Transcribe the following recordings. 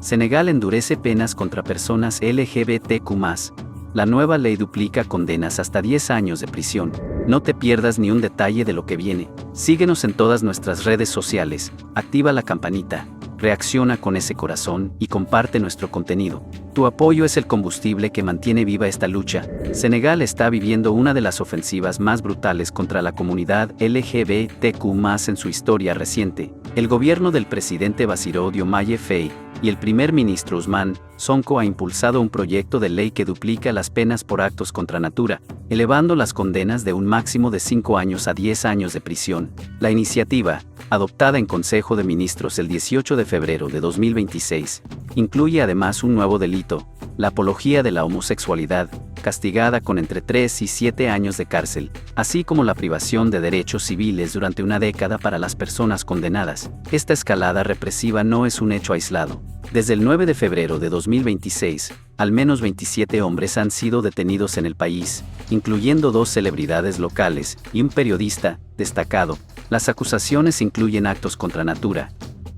Senegal endurece penas contra personas LGBTQ+. La nueva ley duplica condenas hasta 10 años de prisión. No te pierdas ni un detalle de lo que viene. Síguenos en todas nuestras redes sociales, activa la campanita, reacciona con ese corazón y comparte nuestro contenido. Tu apoyo es el combustible que mantiene viva esta lucha. Senegal está viviendo una de las ofensivas más brutales contra la comunidad LGBTQ+ en su historia reciente. El gobierno del presidente Bassirou Diomaye Faye y el primer ministro Ousmane Sonko ha impulsado un proyecto de ley que duplica las penas por actos contra natura, elevando las condenas de un máximo de 5 años a 10 años de prisión. La iniciativa, adoptada en Consejo de Ministros el 18 de febrero de 2026, incluye además un nuevo delito, la apología de la homosexualidad, castigada con entre 3 y 7 años de cárcel, así como la privación de derechos civiles durante una década para las personas condenadas. Esta escalada represiva no es un hecho aislado. Desde el 9 de febrero de 2026, al menos 27 hombres han sido detenidos en el país, incluyendo 2 celebridades locales y un periodista destacado. Las acusaciones incluyen actos contra natura,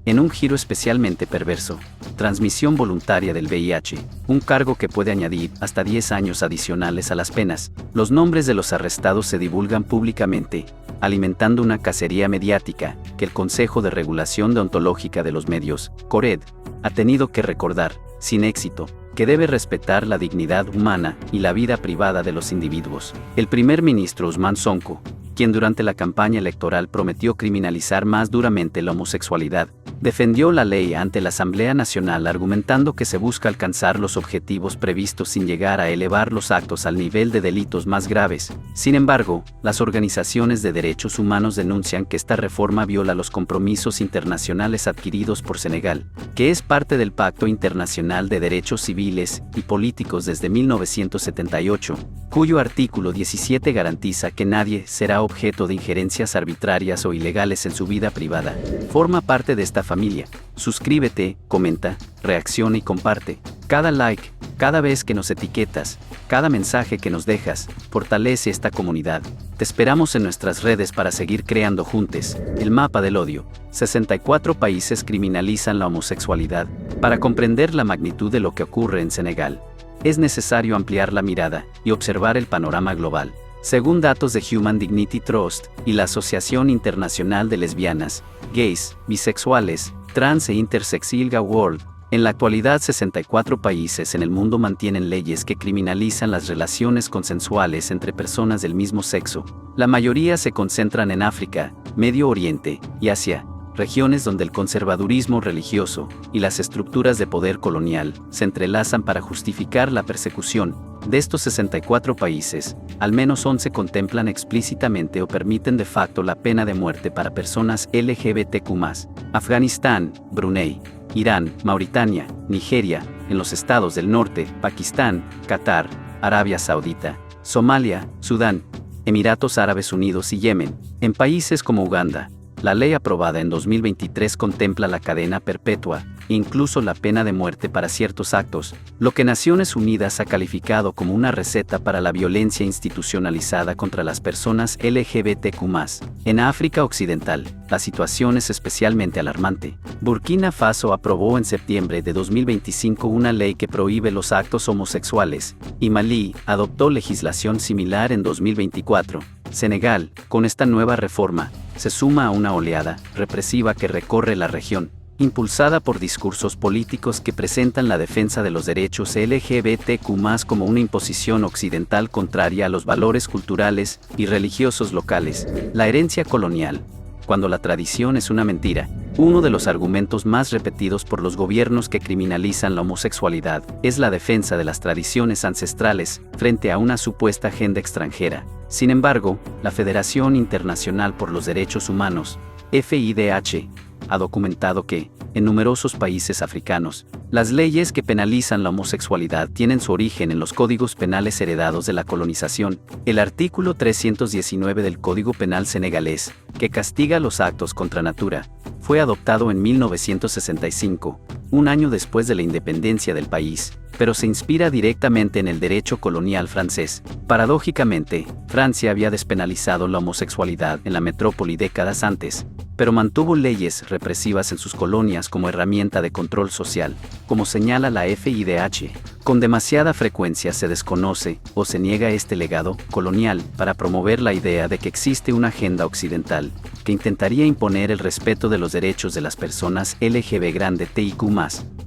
en un giro especialmente perverso, transmisión voluntaria del VIH, un cargo que puede añadir hasta 10 años adicionales a las penas. Los nombres de los arrestados se divulgan públicamente, alimentando una cacería mediática que el Consejo de Regulación Deontológica de los Medios, CORED, ha tenido que recordar, sin éxito, que debe respetar la dignidad humana y la vida privada de los individuos. El primer ministro Ousmane Sonko, quien durante la campaña electoral prometió criminalizar más duramente la homosexualidad, defendió la ley ante la Asamblea Nacional argumentando que se busca alcanzar los objetivos previstos sin llegar a elevar los actos al nivel de delitos más graves. Sin embargo, las organizaciones de derechos humanos denuncian que esta reforma viola los compromisos internacionales adquiridos por Senegal, que es parte del Pacto Internacional de Derechos Civiles y Políticos desde 1978, cuyo artículo 17 garantiza que nadie será objeto de injerencias arbitrarias o ilegales en su vida privada. Forma parte de esta familia. Suscríbete, comenta, reacciona y comparte. Cada like, cada vez que nos etiquetas, cada mensaje que nos dejas, fortalece esta comunidad. Te esperamos en nuestras redes para seguir creando juntos el mapa del odio. 64 países criminalizan la homosexualidad. Para comprender la magnitud de lo que ocurre en Senegal, es necesario ampliar la mirada y observar el panorama global. Según datos de Human Dignity Trust y la Asociación Internacional de Lesbianas, Gays, Bisexuales, Trans e Intersex ILGA World, en la actualidad 64 países en el mundo mantienen leyes que criminalizan las relaciones consensuales entre personas del mismo sexo. La mayoría se concentran en África, Medio Oriente y Asia, regiones donde el conservadurismo religioso y las estructuras de poder colonial se entrelazan para justificar la persecución. De estos 64 países, al menos 11 contemplan explícitamente o permiten de facto la pena de muerte para personas LGBTQ+. Afganistán, Brunei, Irán, Mauritania, Nigeria, en los estados del norte, Pakistán, Qatar, Arabia Saudita, Somalia, Sudán, Emiratos Árabes Unidos y Yemen. En países como Uganda, la ley aprobada en 2023 contempla la cadena perpetua, e incluso la pena de muerte para ciertos actos, lo que Naciones Unidas ha calificado como una receta para la violencia institucionalizada contra las personas LGBTQ+. En África Occidental, la situación es especialmente alarmante. Burkina Faso aprobó en septiembre de 2025 una ley que prohíbe los actos homosexuales, y Malí adoptó legislación similar en 2024. Senegal, con esta nueva reforma, se suma a una oleada represiva que recorre la región, impulsada por discursos políticos que presentan la defensa de los derechos LGBTQ+ como una imposición occidental contraria a los valores culturales y religiosos locales. La herencia colonial. Cuando la tradición es una mentira, uno de los argumentos más repetidos por los gobiernos que criminalizan la homosexualidad es la defensa de las tradiciones ancestrales frente a una supuesta agenda extranjera. Sin embargo, la Federación Internacional por los Derechos Humanos, FIDH, ha documentado que, en numerosos países africanos, las leyes que penalizan la homosexualidad tienen su origen en los códigos penales heredados de la colonización. El artículo 319 del Código Penal senegalés, que castiga los actos contra natura, fue adoptado en 1965, un año después de la independencia del país, pero se inspira directamente en el derecho colonial francés. Paradójicamente, Francia había despenalizado la homosexualidad en la metrópoli décadas antes, pero mantuvo leyes represivas en sus colonias como herramienta de control social, como señala la FIDH. Con demasiada frecuencia se desconoce o se niega este legado colonial para promover la idea de que existe una agenda occidental que intentaría imponer el respeto de los derechos de las personas LGBTIQ+,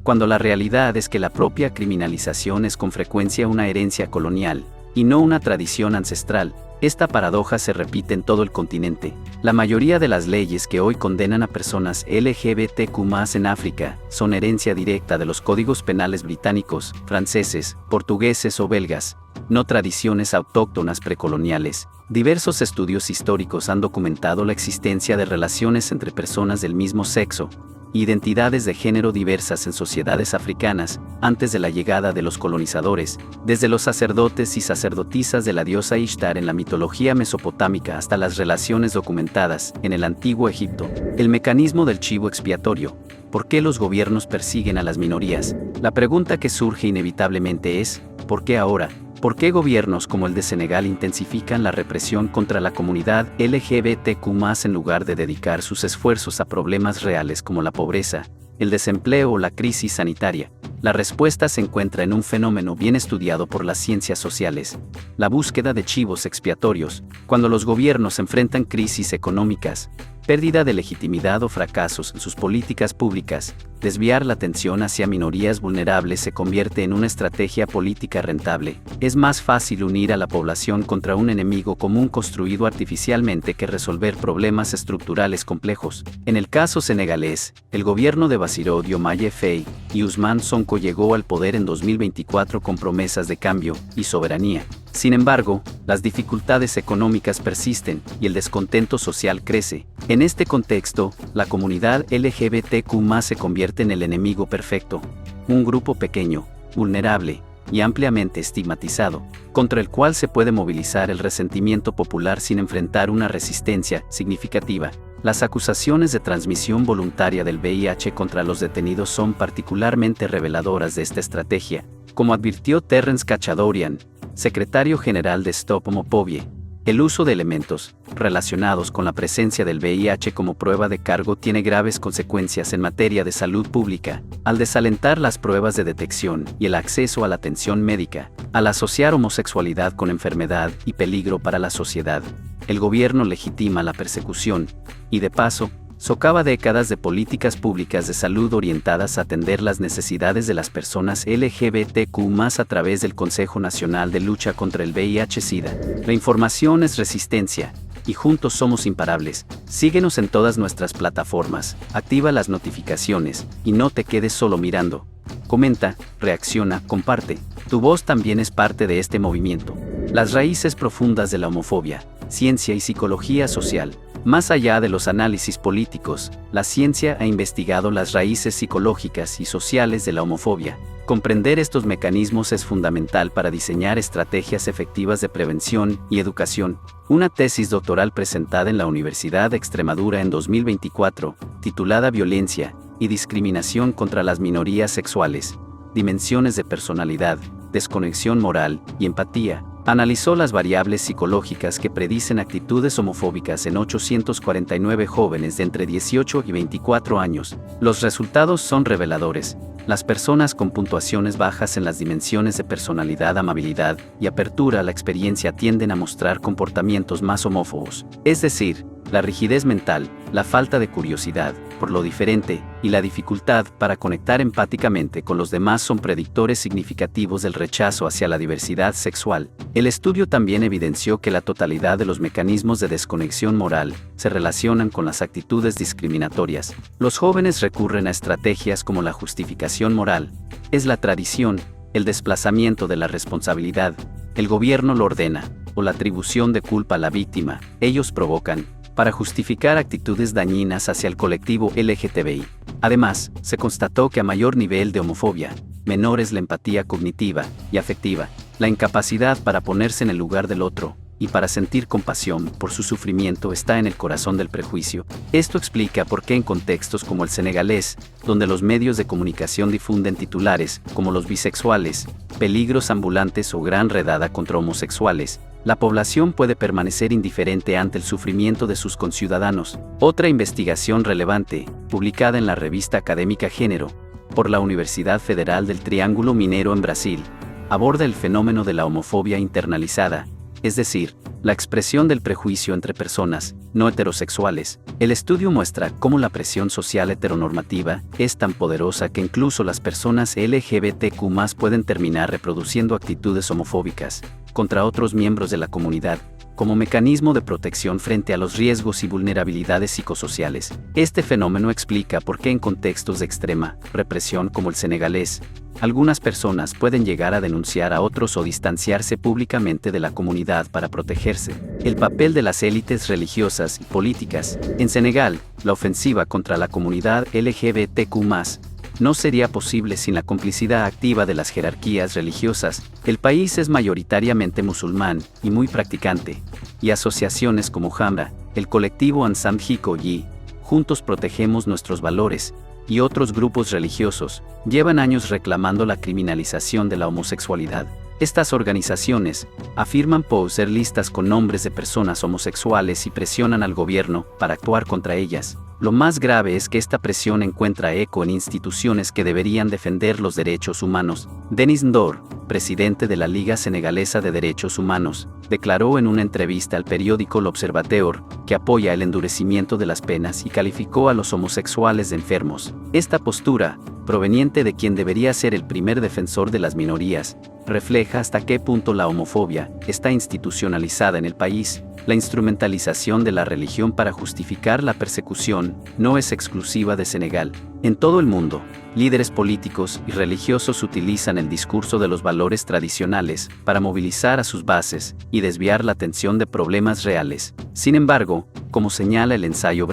cuando la realidad es que la propia criminalización es con frecuencia una herencia colonial, y no una tradición ancestral. Esta paradoja se repite en todo el continente. La mayoría de las leyes que hoy condenan a personas LGBTQ+ en África son herencia directa de los códigos penales británicos, franceses, portugueses o belgas, no tradiciones autóctonas precoloniales. Diversos estudios históricos han documentado la existencia de relaciones entre personas del mismo sexo, identidades de género diversas en sociedades africanas, antes de la llegada de los colonizadores, desde los sacerdotes y sacerdotisas de la diosa Ishtar en la mitología mesopotámica hasta las relaciones documentadas en el antiguo Egipto. El mecanismo del chivo expiatorio. ¿Por qué los gobiernos persiguen a las minorías? La pregunta que surge inevitablemente es, ¿por qué ahora? ¿Por qué gobiernos como el de Senegal intensifican la represión contra la comunidad LGBTQ+ en lugar de dedicar sus esfuerzos a problemas reales como la pobreza, el desempleo o la crisis sanitaria? La respuesta se encuentra en un fenómeno bien estudiado por las ciencias sociales: la búsqueda de chivos expiatorios. Cuando los gobiernos enfrentan crisis económicas, pérdida de legitimidad o fracasos en sus políticas públicas, desviar la atención hacia minorías vulnerables se convierte en una estrategia política rentable. Es más fácil unir a la población contra un enemigo común construido artificialmente que resolver problemas estructurales complejos. En el caso senegalés, el gobierno de Bassirou Diomaye Faye y Ousmane Sonko llegó al poder en 2024 con promesas de cambio y soberanía. Sin embargo, las dificultades económicas persisten y el descontento social crece. En este contexto, la comunidad LGBTQ+ se convierte en el enemigo perfecto, un grupo pequeño, vulnerable y ampliamente estigmatizado, contra el cual se puede movilizar el resentimiento popular sin enfrentar una resistencia significativa. Las acusaciones de transmisión voluntaria del VIH contra los detenidos son particularmente reveladoras de esta estrategia, como advirtió Terence Kachadorian, secretario general de Stop Homophobia. El uso de elementos relacionados con la presencia del VIH como prueba de cargo tiene graves consecuencias en materia de salud pública, al desalentar las pruebas de detección y el acceso a la atención médica, al asociar homosexualidad con enfermedad y peligro para la sociedad. El gobierno legitima la persecución y, de paso, socava décadas de políticas públicas de salud orientadas a atender las necesidades de las personas LGBTQ+ a través del Consejo Nacional de Lucha contra el VIH-Sida. La información es resistencia, y juntos somos imparables. Síguenos en todas nuestras plataformas, activa las notificaciones, y no te quedes solo mirando. Comenta, reacciona, comparte. Tu voz también es parte de este movimiento. Las raíces profundas de la homofobia, ciencia y psicología social. Más allá de los análisis políticos, la ciencia ha investigado las raíces psicológicas y sociales de la homofobia. Comprender estos mecanismos es fundamental para diseñar estrategias efectivas de prevención y educación. Una tesis doctoral presentada en la Universidad de Extremadura en 2024, titulada Violencia y discriminación contra las minorías sexuales, dimensiones de personalidad, desconexión moral y empatía, analizó las variables psicológicas que predicen actitudes homofóbicas en 849 jóvenes de entre 18 y 24 años. Los resultados son reveladores. Las personas con puntuaciones bajas en las dimensiones de personalidad, amabilidad y apertura a la experiencia tienden a mostrar comportamientos más homófobos. Es decir, la rigidez mental, la falta de curiosidad por lo diferente y la dificultad para conectar empáticamente con los demás son predictores significativos del rechazo hacia la diversidad sexual. El estudio también evidenció que la totalidad de los mecanismos de desconexión moral se relacionan con las actitudes discriminatorias. Los jóvenes recurren a estrategias como la justificación moral, es la tradición, el desplazamiento de la responsabilidad, el gobierno lo ordena, o la atribución de culpa a la víctima. Ellos provocan, para justificar actitudes dañinas hacia el colectivo LGTBI. Además, se constató que a mayor nivel de homofobia, menor es la empatía cognitiva y afectiva, la incapacidad para ponerse en el lugar del otro, y para sentir compasión por su sufrimiento está en el corazón del prejuicio. Esto explica por qué en contextos como el senegalés, donde los medios de comunicación difunden titulares como los bisexuales, peligros ambulantes o gran redada contra homosexuales, la población puede permanecer indiferente ante el sufrimiento de sus conciudadanos. Otra investigación relevante, publicada en la revista académica Género, por la Universidad Federal del Triángulo Minero en Brasil, aborda el fenómeno de la homofobia internalizada, es decir, la expresión del prejuicio entre personas no heterosexuales. El estudio muestra cómo la presión social heteronormativa es tan poderosa que incluso las personas LGBTQ+ pueden terminar reproduciendo actitudes homofóbicas contra otros miembros de la comunidad, como mecanismo de protección frente a los riesgos y vulnerabilidades psicosociales. Este fenómeno explica por qué en contextos de extrema represión como el senegalés, algunas personas pueden llegar a denunciar a otros o distanciarse públicamente de la comunidad para protegerse. El papel de las élites religiosas y políticas. En Senegal, la ofensiva contra la comunidad LGBTQ+ no sería posible sin la complicidad activa de las jerarquías religiosas. El país es mayoritariamente musulmán y muy practicante, y asociaciones como Jamra, el colectivo Ansam Jiko Yi, Juntos Protegemos Nuestros Valores, y otros grupos religiosos, llevan años reclamando la criminalización de la homosexualidad. Estas organizaciones afirman poseer listas con nombres de personas homosexuales y presionan al gobierno para actuar contra ellas. Lo más grave es que esta presión encuentra eco en instituciones que deberían defender los derechos humanos. Denis Ndor, presidente de la Liga Senegalesa de Derechos Humanos, declaró en una entrevista al periódico L'Observateur que apoya el endurecimiento de las penas y calificó a los homosexuales de enfermos. Esta postura, proveniente de quien debería ser el primer defensor de las minorías, refleja hasta qué punto la homofobia está institucionalizada en el país. La instrumentalización de la religión para justificar la persecución no es exclusiva de Senegal. En todo el mundo, líderes políticos y religiosos utilizan el discurso de los valores tradicionales para movilizar a sus bases y desviar la atención de problemas reales. Sin embargo, como señala el ensayo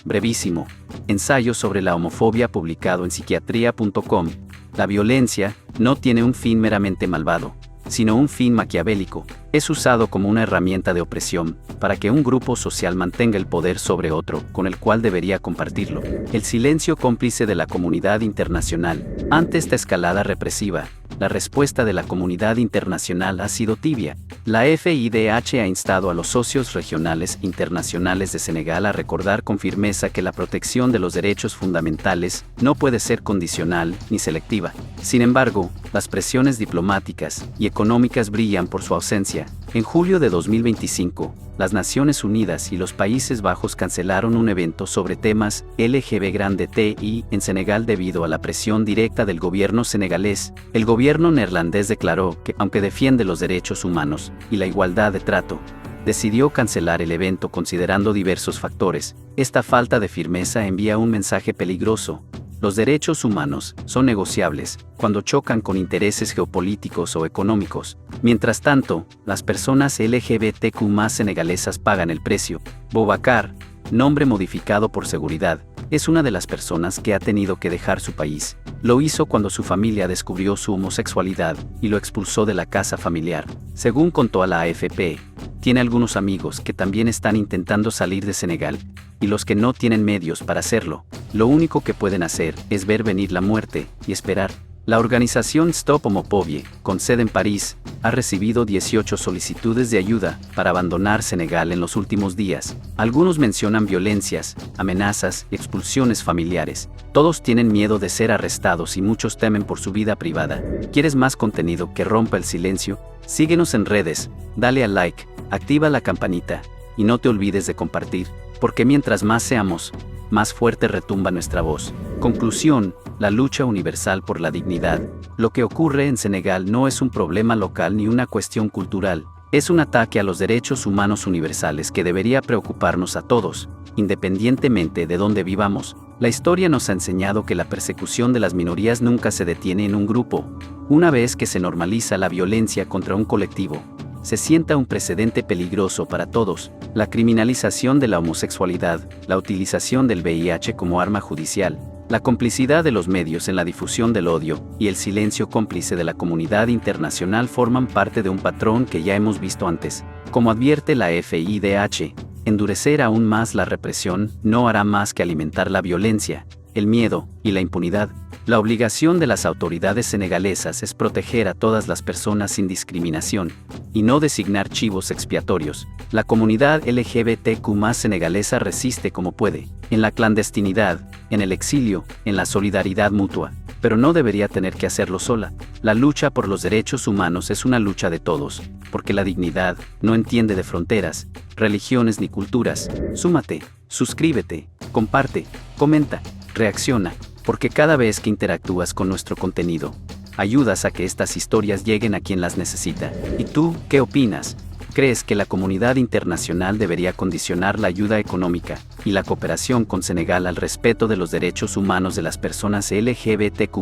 brevísimo, ensayo sobre la homofobia publicado en psiquiatría.com, la violencia no tiene un fin meramente malvado, sino un fin maquiavélico. Es usado como una herramienta de opresión, para que un grupo social mantenga el poder sobre otro, con el cual debería compartirlo. El silencio cómplice de la comunidad internacional. Ante esta escalada represiva, la respuesta de la comunidad internacional ha sido tibia. La FIDH ha instado a los socios regionales e internacionales de Senegal a recordar con firmeza que la protección de los derechos fundamentales no puede ser condicional ni selectiva. Sin embargo, las presiones diplomáticas y económicas brillan por su ausencia. En julio de 2025, las Naciones Unidas y los Países Bajos cancelaron un evento sobre temas LGBTI en Senegal debido a la presión directa del gobierno senegalés. El gobierno neerlandés declaró que, aunque defiende los derechos humanos y la igualdad de trato, decidió cancelar el evento considerando diversos factores. Esta falta de firmeza envía un mensaje peligroso. Los derechos humanos son negociables cuando chocan con intereses geopolíticos o económicos. Mientras tanto, las personas LGBTQ+ senegalesas pagan el precio. Boubacar, nombre modificado por seguridad, es una de las personas que ha tenido que dejar su país. Lo hizo cuando su familia descubrió su homosexualidad y lo expulsó de la casa familiar. Según contó a la AFP, tiene algunos amigos que también están intentando salir de Senegal, y los que no tienen medios para hacerlo, lo único que pueden hacer es ver venir la muerte y esperar. La organización Stop Homophobie, con sede en París, ha recibido 18 solicitudes de ayuda para abandonar Senegal en los últimos días. Algunos mencionan violencias, amenazas y expulsiones familiares. Todos tienen miedo de ser arrestados y muchos temen por su vida privada. ¿Quieres más contenido que rompa el silencio? Síguenos en redes, dale al like, activa la campanita y no te olvides de compartir, porque mientras más seamos, más fuerte retumba nuestra voz. Conclusión: la lucha universal por la dignidad. Lo que ocurre en Senegal no es un problema local ni una cuestión cultural, es un ataque a los derechos humanos universales que debería preocuparnos a todos, independientemente de dónde vivamos. La historia nos ha enseñado que la persecución de las minorías nunca se detiene en un grupo. Una vez que se normaliza la violencia contra un colectivo, se sienta un precedente peligroso para todos. La criminalización de la homosexualidad, la utilización del VIH como arma judicial, La complicidad de los medios en la difusión del odio y el silencio cómplice de la comunidad internacional forman parte de un patrón que ya hemos visto antes. Como advierte la FIDH, endurecer aún más la represión no hará más que alimentar la violencia, el miedo y la impunidad. La obligación de las autoridades senegalesas es proteger a todas las personas sin discriminación y no designar chivos expiatorios. La comunidad LGBTQ+ senegalesa resiste como puede, en la clandestinidad, en el exilio, en la solidaridad mutua, pero no debería tener que hacerlo sola. La lucha por los derechos humanos es una lucha de todos, porque la dignidad no entiende de fronteras, religiones ni culturas. Súmate, suscríbete, comparte, comenta, reacciona, porque cada vez que interactúas con nuestro contenido, ayudas a que estas historias lleguen a quien las necesita. ¿Y tú, qué opinas? ¿Crees que la comunidad internacional debería condicionar la ayuda económica y la cooperación con Senegal al respeto de los derechos humanos de las personas LGBTQ+?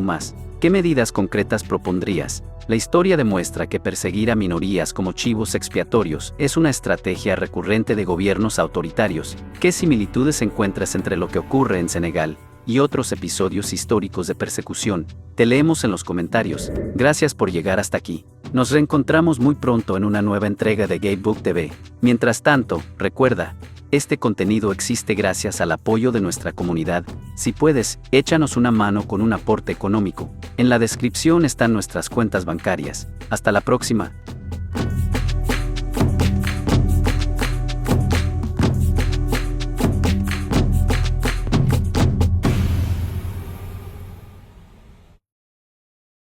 ¿Qué medidas concretas propondrías? La historia demuestra que perseguir a minorías como chivos expiatorios es una estrategia recurrente de gobiernos autoritarios. ¿Qué similitudes encuentras entre lo que ocurre en Senegal y otros episodios históricos de persecución? Te leemos en los comentarios. Gracias por llegar hasta aquí. Nos reencontramos muy pronto en una nueva entrega de Gatebook TV. Mientras tanto, recuerda, este contenido existe gracias al apoyo de nuestra comunidad. Si puedes, échanos una mano con un aporte económico. En la descripción están nuestras cuentas bancarias. Hasta la próxima.